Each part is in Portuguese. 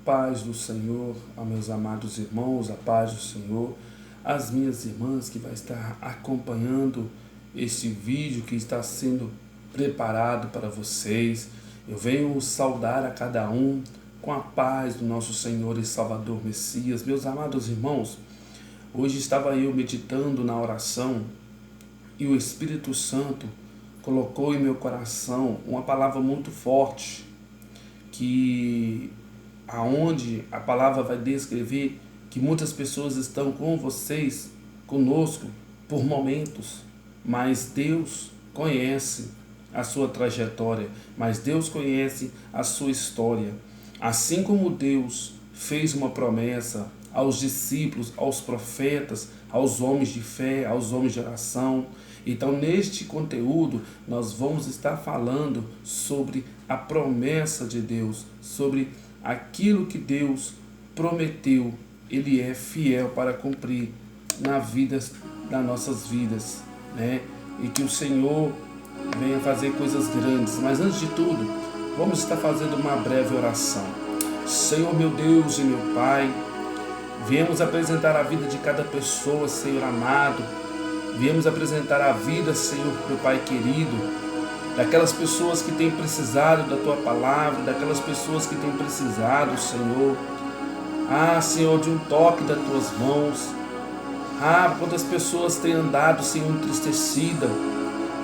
paz do Senhor, a meus amados irmãos, a paz do Senhor, as minhas irmãs que vai estar acompanhando este vídeo que está sendo preparado para vocês. Eu venho saudar a cada um com a paz do nosso Senhor e Salvador Messias. Meus amados irmãos, hoje estava eu meditando na oração e o Espírito Santo colocou em meu coração uma palavra muito forte, que aonde a palavra vai descrever que muitas pessoas estão com vocês, conosco, por momentos, mas Deus conhece a sua trajetória, mas Deus conhece a sua história. Assim como Deus fez uma promessa aos discípulos, aos profetas, aos homens de fé, aos homens de oração. Então, neste conteúdo, nós vamos estar falando sobre a promessa de Deus, sobre aquilo que Deus prometeu. Ele é fiel para cumprir das nossas vidas, né? E que o Senhor venha fazer coisas grandes. Mas antes de tudo, vamos estar fazendo uma breve oração. Senhor, meu Deus e meu Pai, viemos apresentar a vida de cada pessoa, Senhor amado. Viemos apresentar a vida, Senhor, meu Pai querido, daquelas pessoas que têm precisado da Tua palavra, daquelas pessoas que têm precisado, Senhor, Senhor, de um toque das Tuas mãos. Quantas pessoas têm andado, Senhor, entristecidas,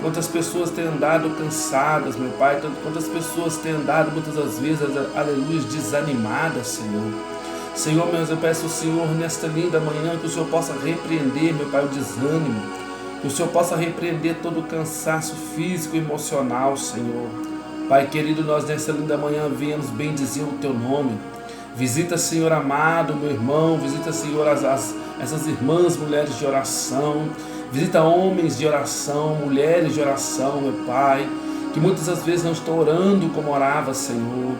quantas pessoas têm andado cansadas, meu Pai, quantas pessoas têm andado muitas das vezes, aleluia, desanimadas, Senhor. Senhor, eu peço ao Senhor, nesta linda manhã, que o Senhor possa repreender, meu Pai, o desânimo, que o Senhor possa repreender todo o cansaço físico e emocional, Senhor. Pai querido, nós nesta linda manhã viemos bendizer o Teu nome. Visita, Senhor amado, meu irmão, visita, Senhor, essas irmãs, mulheres de oração, visita homens de oração, mulheres de oração, meu Pai, que muitas das vezes não estão orando como orava, Senhor.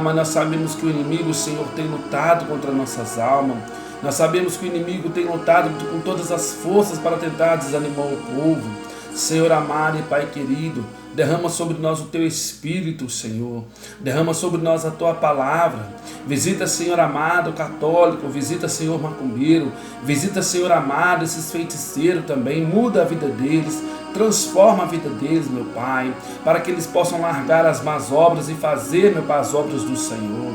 Mas nós sabemos que o inimigo, Senhor, tem lutado contra nossas almas. Nós sabemos que o inimigo tem lutado com todas as forças para tentar desanimar o povo. Senhor amado e Pai querido, derrama sobre nós o Teu Espírito, Senhor. Derrama sobre nós a Tua palavra. Visita, Senhor amado, católico. Visita, Senhor macumbeiro. Visita, Senhor amado, esses feiticeiros também. Muda a vida deles. Transforma a vida deles, meu Pai, para que eles possam largar as más obras e fazer, meu Pai, as obras do Senhor.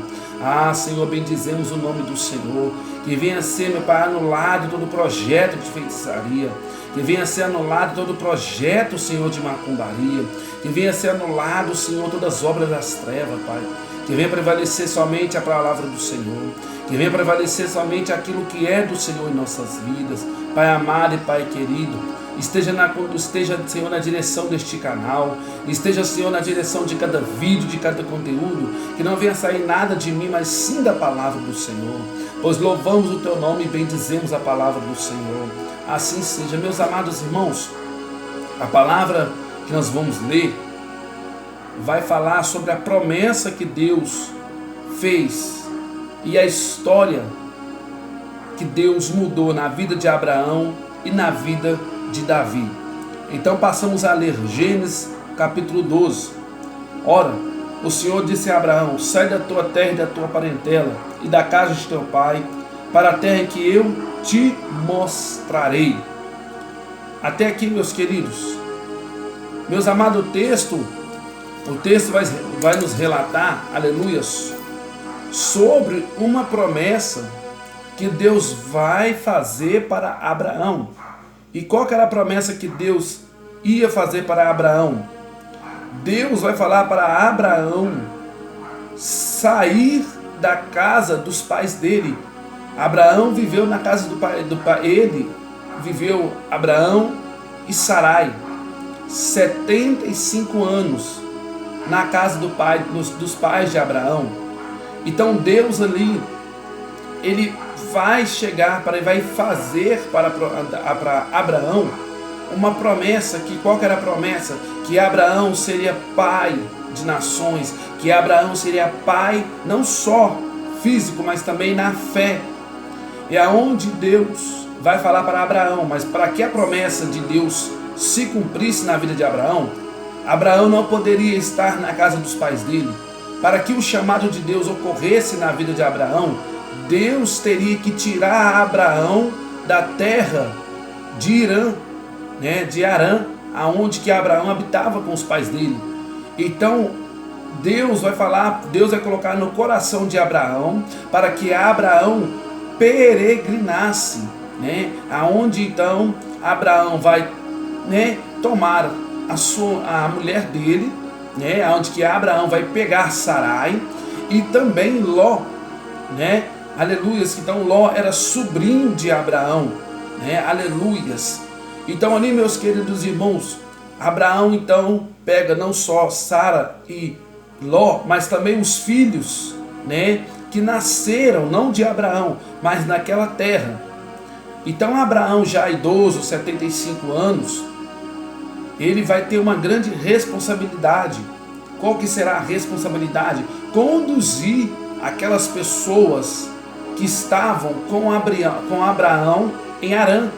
Senhor, bendizemos o nome do Senhor. Que venha a ser, meu Pai, anulado todo projeto de feitiçaria. Que venha a ser anulado todo projeto, Senhor, de macumbaria. Que venha a ser anulado, Senhor, todas as obras das trevas, Pai. Que venha prevalecer somente a palavra do Senhor. Que venha prevalecer somente aquilo que é do Senhor em nossas vidas. Pai amado e Pai querido, esteja, Senhor, na direção deste canal. Esteja, Senhor, na direção de cada vídeo, de cada conteúdo. Que não venha sair nada de mim, mas sim da palavra do Senhor. Pois louvamos o Teu nome e bendizemos a palavra do Senhor. Assim seja. Meus amados irmãos, a palavra que nós vamos ler vai falar sobre a promessa que Deus fez e a história que Deus mudou na vida de Abraão e na vida de Davi. Então passamos a ler Gênesis capítulo 12. Ora, o Senhor disse a Abraão: sai da tua terra e da tua parentela e da casa de teu pai, para a terra que eu te mostrarei. Até aqui, meus queridos. Meus amados, o texto vai nos relatar, aleluias, sobre uma promessa que Deus vai fazer para Abraão. E qual que era a promessa que Deus ia fazer para Abraão? Deus vai falar para Abraão sair da casa dos pais dele. Abraão viveu na casa do pai. Ele viveu, Abraão e Sarai, 75 anos na casa dos pais de Abraão. Então Deus ali, Ele vai fazer para Abraão uma promessa. Qual que era a promessa? Que Abraão seria pai de nações, que Abraão seria pai não só físico, mas também na fé. É aonde Deus vai falar para Abraão, mas para que a promessa de Deus se cumprisse na vida de Abraão, Abraão não poderia estar na casa dos pais dele. para que o chamado de Deus ocorresse na vida de Abraão, Deus teria que tirar Abraão da terra de Irã, né, de Arã, aonde que Abraão habitava com os pais dele. Então Deus vai colocar no coração de Abraão para que Abraão peregrinasse, né, aonde então Abraão vai, né, tomar a mulher dele, né, aonde que Abraão vai pegar Sarai e também Ló, né, aleluias. Então Ló era sobrinho de Abraão, né, aleluias. Então ali, meus queridos irmãos, Abraão então pega não só Sara e Ló, mas também os filhos, né, que nasceram não de Abraão, mas naquela terra. Então Abraão, já idoso, 75 anos, ele vai ter uma grande responsabilidade. Qual que será a responsabilidade? Conduzir aquelas pessoas que estavam com Abraão em Arã.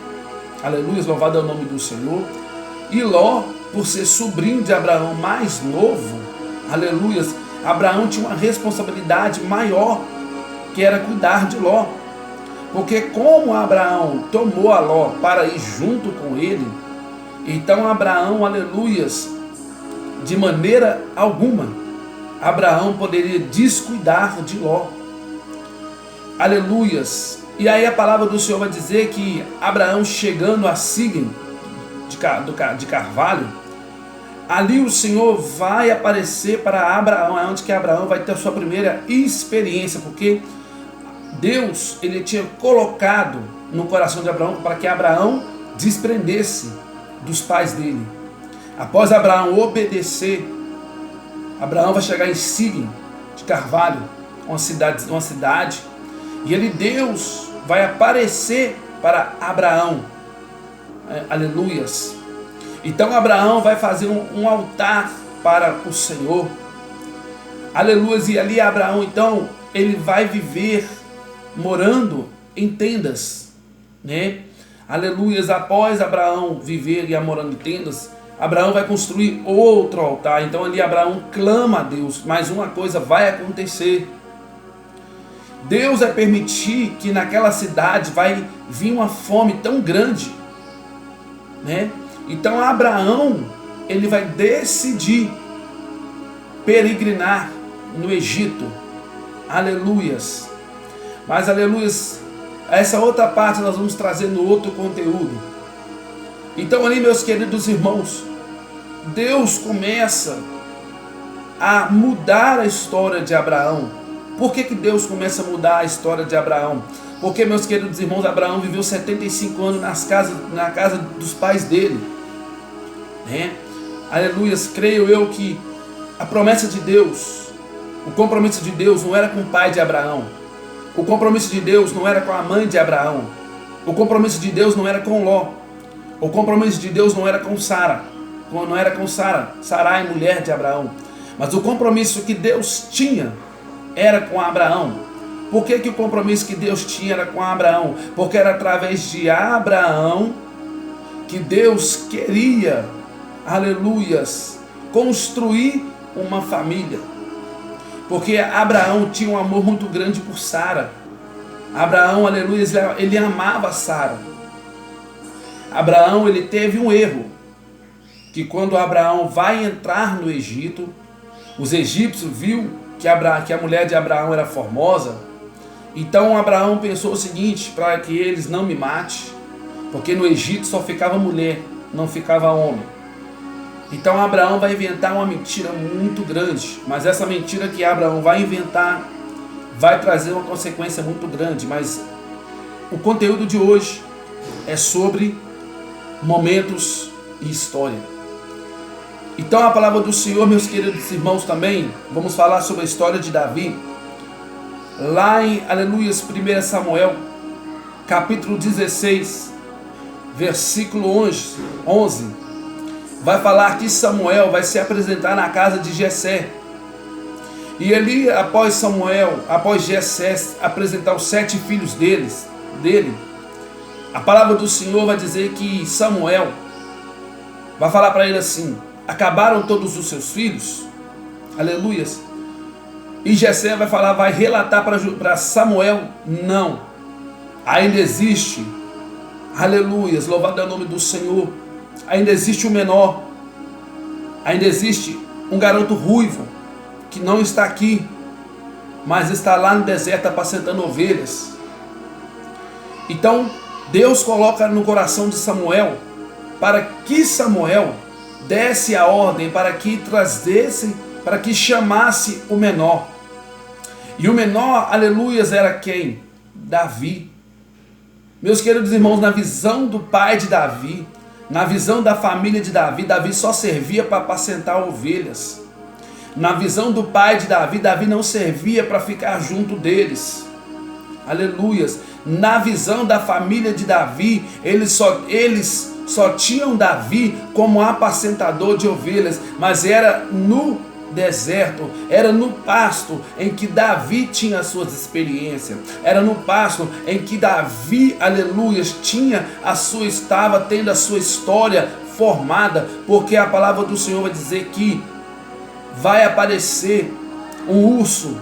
Aleluia, louvado é o nome do Senhor. E Ló, por ser sobrinho de Abraão mais novo, aleluia, Abraão tinha uma responsabilidade maior, que era cuidar de Ló. Porque como Abraão tomou a Ló para ir junto com ele, então Abraão, aleluias, de maneira alguma, Abraão poderia descuidar de Ló. Aleluias. E aí a palavra do Senhor vai dizer que Abraão, chegando a Sigem de Carvalho, ali o Senhor vai aparecer para Abraão, é onde que Abraão vai ter a sua primeira experiência, porque Deus, ele tinha colocado no coração de Abraão para que Abraão desprendesse dos pais dele. Após Abraão obedecer, Abraão vai chegar em Sigem de Carvalho, uma cidade, e Deus vai aparecer para Abraão, aleluias. Então Abraão vai fazer um altar para o Senhor, aleluias, e ali Abraão então, ele vai viver morando em tendas, né? Aleluias. Após Abraão viver e morando em tendas, Abraão vai construir outro altar. Então ali Abraão clama a Deus, mas uma coisa vai acontecer. Deus vai permitir que naquela cidade vai vir uma fome tão grande, né? Então Abraão, ele vai decidir peregrinar no Egito. Aleluias. Mas aleluias, essa outra parte nós vamos trazer no outro conteúdo. Então ali, meus queridos irmãos, Deus começa a mudar a história de Abraão. Por que Deus começa a mudar a história de Abraão? Porque, meus queridos irmãos, Abraão viveu 75 anos na casa dos pais dele, né? Aleluias. Creio eu que a promessa de Deus, o compromisso de Deus não era com o pai de Abraão. O compromisso de Deus não era com a mãe de Abraão. O compromisso de Deus não era com Ló. O compromisso de Deus não era com Sara. Não era com Sarai, mulher de Abraão. Mas o compromisso que Deus tinha era com Abraão. Por que o compromisso que Deus tinha era com Abraão? Porque era através de Abraão que Deus queria, aleluias, construir uma família. Porque Abraão tinha um amor muito grande por Sara. Abraão, aleluia, ele amava Sara. Abraão, ele teve um erro. Que quando Abraão vai entrar no Egito, os egípcios viu que a mulher de Abraão era formosa. Então Abraão pensou o seguinte: para que eles não me matem, porque no Egito só ficava mulher, não ficava homem. Então Abraão vai inventar uma mentira muito grande, mas essa mentira que Abraão vai inventar vai trazer uma consequência muito grande. Mas o conteúdo de hoje é sobre momentos e história. Então a palavra do Senhor, meus queridos irmãos, também vamos falar sobre a história de Davi. Lá em, aleluias, 1 Samuel, capítulo 16, versículo 11, vai falar que Samuel vai se apresentar na casa de Jessé. E ali, após Jessé apresentar os 7 filhos dele, a palavra do Senhor vai dizer que Samuel vai falar para ele assim: acabaram todos os seus filhos? Aleluias. E Jessé vai falar, vai relatar para Samuel, não, ainda existe, aleluias, louvado é o nome do Senhor, ainda existe o menor, ainda existe um garoto ruivo, que não está aqui, mas está lá no deserto apacentando ovelhas. Então Deus coloca no coração de Samuel, para que Samuel desse a ordem, para que trazesse, para que chamasse o menor. E o menor, aleluias, era quem? Davi. Meus queridos irmãos, na visão do pai de Davi, na visão da família de Davi, Davi só servia para apacentar ovelhas. Na visão do pai de Davi, Davi não servia para ficar junto deles. Aleluias. Na visão da família de Davi, eles só tinham Davi como apacentador de ovelhas, mas era no deserto, era no pasto em que Davi tinha as suas experiências, era no pasto em que Davi, aleluias, estava tendo a sua história formada, porque a palavra do Senhor vai dizer que vai aparecer um urso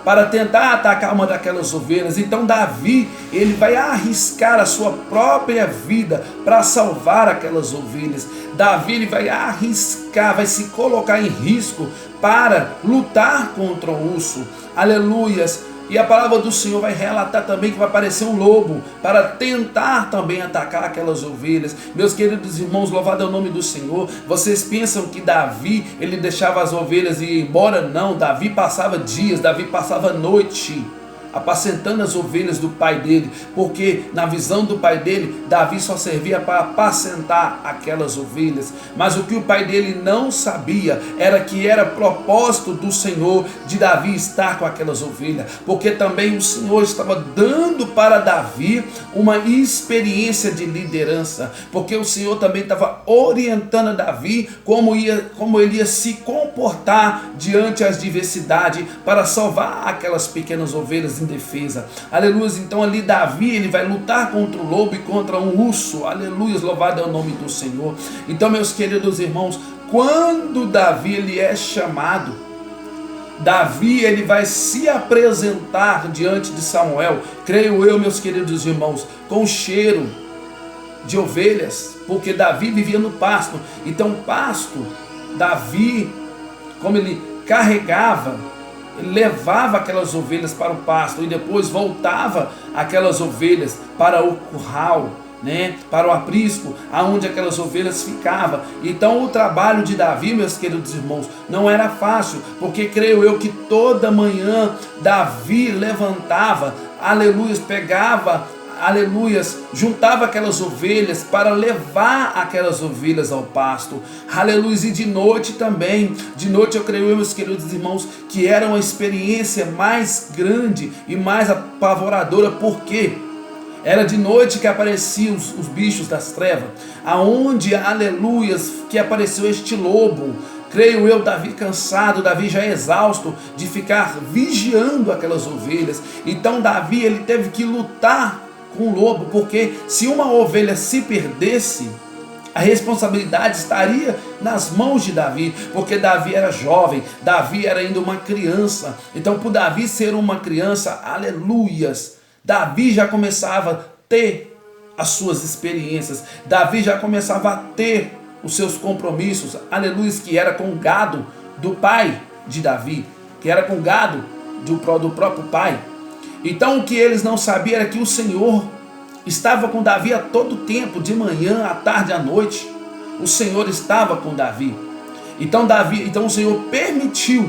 para tentar atacar uma daquelas ovelhas. Então Davi, ele vai arriscar a sua própria vida para salvar aquelas ovelhas. Davi, ele vai arriscar, vai se colocar em risco para lutar contra o urso. Aleluias. E a palavra do Senhor vai relatar também que vai aparecer um lobo para tentar também atacar aquelas ovelhas. Meus queridos irmãos, louvado é o nome do Senhor. Vocês pensam que Davi, ele deixava as ovelhas e ir embora? Não, Davi passava dias, Davi passava noite apacentando as ovelhas do pai dele, porque na visão do pai dele, Davi só servia para apacentar aquelas ovelhas. Mas o que o pai dele não sabia era que era propósito do Senhor de Davi estar com aquelas ovelhas, porque também o Senhor estava dando para Davi uma experiência de liderança, porque o Senhor também estava orientando a Davi como ele ia se comportar diante as diversidades para salvar aquelas pequenas ovelhas indefesa. Aleluia. Então ali Davi, ele vai lutar contra o lobo e contra um urso. Aleluia, louvado é o nome do Senhor. Então, meus queridos irmãos, quando Davi, ele é chamado, Davi, ele vai se apresentar diante de Samuel, creio eu, meus queridos irmãos, com cheiro de ovelhas, porque Davi vivia no pasto. Então pasto, Davi, como ele carregava, ele levava aquelas ovelhas para o pasto e depois voltava aquelas ovelhas para o curral, né, para o aprisco, aonde aquelas ovelhas ficavam. Então o trabalho de Davi, meus queridos irmãos, não era fácil, porque creio eu que toda manhã Davi levantava, aleluia, pegava, aleluias, juntava aquelas ovelhas para levar aquelas ovelhas ao pasto, aleluia. E de noite também, de noite eu creio, meus queridos irmãos, que era uma experiência mais grande e mais apavoradora, porque era de noite que apareciam os bichos das trevas, aonde, aleluias, que apareceu este lobo. Creio eu, Davi cansado, Davi já exausto de ficar vigiando aquelas ovelhas. Então Davi, ele teve que lutar com o lobo, porque se uma ovelha se perdesse, a responsabilidade estaria nas mãos de Davi, porque Davi era jovem, Davi era ainda uma criança. Então, por Davi ser uma criança, aleluias, Davi já começava a ter as suas experiências, Davi já começava a ter os seus compromissos, aleluia, que era com o gado do pai de Davi, que era com o gado do próprio pai. Então o que eles não sabiam era que o Senhor estava com Davi a todo tempo, de manhã, à tarde, à noite. O Senhor estava com Davi. Então o Senhor permitiu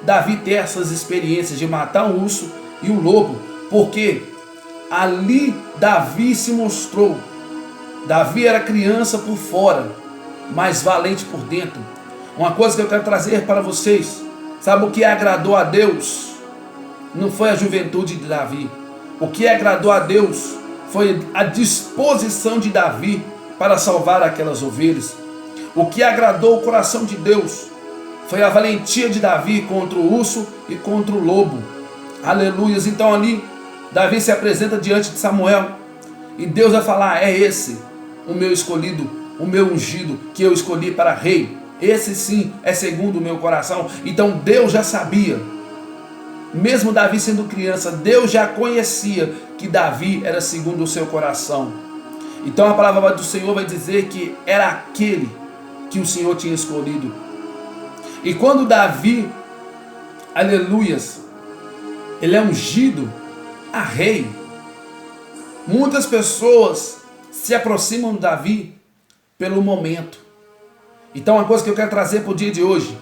Davi ter essas experiências de matar um urso e um lobo, porque ali Davi se mostrou. Davi era criança por fora, mas valente por dentro. Uma coisa que eu quero trazer para vocês, sabe o que agradou a Deus? Não foi a juventude de Davi. O que agradou a Deus foi a disposição de Davi para salvar aquelas ovelhas. O que agradou o coração de Deus foi a valentia de Davi contra o urso e contra o lobo. Aleluias. Então ali Davi se apresenta diante de Samuel e Deus vai falar: é esse o meu escolhido, o meu ungido, que eu escolhi para rei. Esse sim é segundo o meu coração. Então Deus já sabia mesmo Davi sendo criança, Deus já conhecia que Davi era segundo o seu coração. Então a palavra do Senhor vai dizer que era aquele que o Senhor tinha escolhido. E quando Davi, aleluias, ele é ungido a rei, muitas pessoas se aproximam de Davi pelo momento. Então uma coisa que eu quero trazer para o dia de hoje: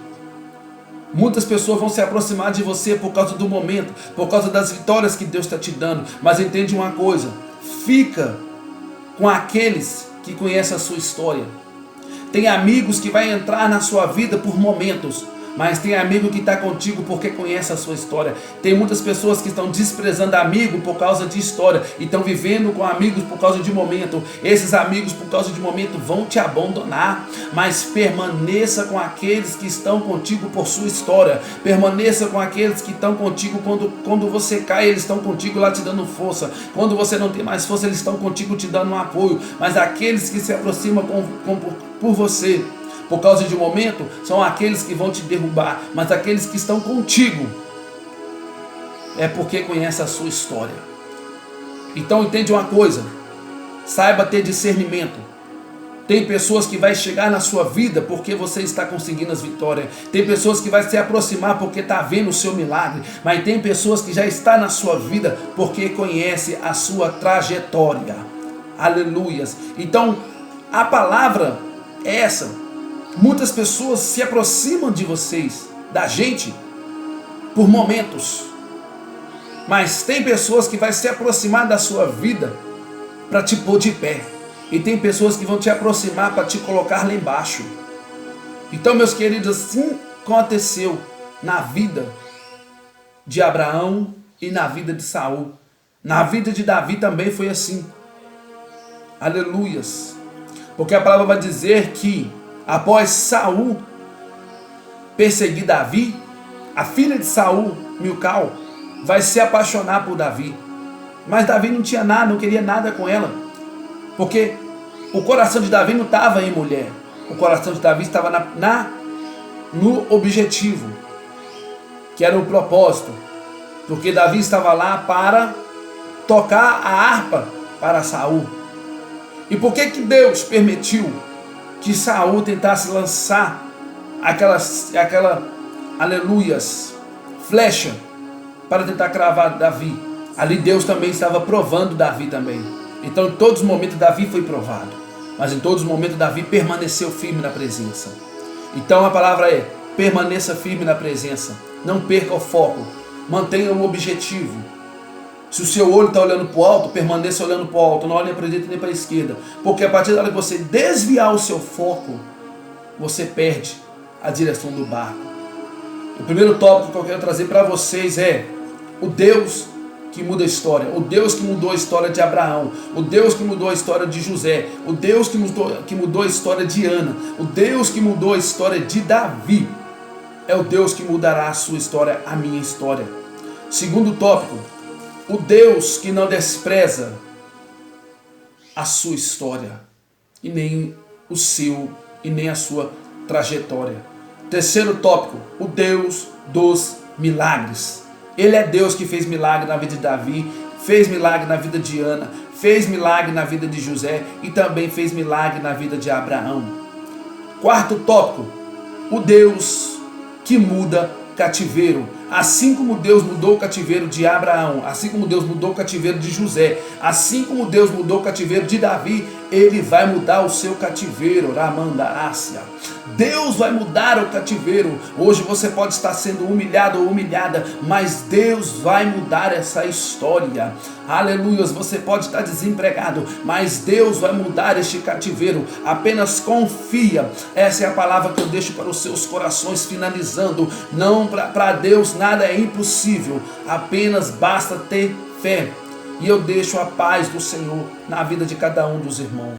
muitas pessoas vão se aproximar de você por causa do momento, por causa das vitórias que Deus está te dando. Mas entende uma coisa: fica com aqueles que conhecem a sua história. Tem amigos que vai entrar na sua vida por momentos, mas tem amigo que está contigo porque conhece a sua história. Tem muitas pessoas que estão desprezando amigo por causa de história e estão vivendo com amigos por causa de momento. Esses amigos por causa de momento vão te abandonar, mas permaneça com aqueles que estão contigo por sua história. Permaneça com aqueles que estão contigo quando você cai, eles estão contigo lá te dando força. Quando você não tem mais força, eles estão contigo te dando um apoio. Mas aqueles que se aproximam por você por causa de um momento, são aqueles que vão te derrubar. Mas aqueles que estão contigo é porque conhece a sua história. Então entende uma coisa: saiba ter discernimento. Tem pessoas que vai chegar na sua vida porque você está conseguindo as vitórias. Tem pessoas que vai se aproximar porque está vendo o seu milagre. Mas tem pessoas que já estão na sua vida porque conhece a sua trajetória. Aleluias. Então a palavra é essa. Muitas pessoas se aproximam de vocês, da gente, por momentos. Mas tem pessoas que vão se aproximar da sua vida para te pôr de pé. E tem pessoas que vão te aproximar para te colocar lá embaixo. Então, meus queridos, assim aconteceu na vida de Abraão e na vida de Saul. Na vida de Davi também foi assim. Aleluias. Porque a palavra vai dizer que após Saul perseguir Davi, a filha de Saul, Milcal, vai se apaixonar por Davi. Mas Davi não tinha nada, não queria nada com ela. Porque o coração de Davi não estava em mulher. O coração de Davi estava no objetivo, que era o propósito. Porque Davi estava lá para tocar a harpa para Saul. E por que Deus permitiu que Saul tentasse lançar aquela aleluias, flecha para tentar cravar Davi? Ali Deus também estava provando Davi também. Então em todos os momentos Davi foi provado, mas em todos os momentos Davi permaneceu firme na presença. Então a palavra é: permaneça firme na presença, não perca o foco, mantenha o objetivo. Se o seu olho está olhando para o alto, permaneça olhando para o alto, não olhe para a direita nem para a esquerda. Porque a partir da hora que você desviar o seu foco, você perde a direção do barco. O primeiro tópico que eu quero trazer para vocês é o Deus que muda a história. O Deus que mudou a história de Abraão. O Deus que mudou a história de José. O Deus que mudou a história de Ana. O Deus que mudou a história de Davi. É o Deus que mudará a sua história, a minha história. Segundo tópico: o Deus que não despreza a sua história, e nem o seu, e nem a sua trajetória. Terceiro tópico: o Deus dos milagres. Ele é Deus que fez milagre na vida de Davi, fez milagre na vida de Ana, fez milagre na vida de José e também fez milagre na vida de Abraão. Quarto tópico: o Deus que muda cativeiro. Assim como Deus mudou o cativeiro de Abraão, assim como Deus mudou o cativeiro de José, assim como Deus mudou o cativeiro de Davi, Ele vai mudar o seu cativeiro. Ramandarácia. Deus vai mudar o cativeiro. Hoje você pode estar sendo humilhado ou humilhada, mas Deus vai mudar essa história. Aleluia. Você pode estar desempregado, mas Deus vai mudar este cativeiro. Apenas confia. Essa é a palavra que eu deixo para os seus corações, finalizando. Não, para Deus nada é impossível, apenas basta ter fé. E eu deixo a paz do Senhor na vida de cada um dos irmãos.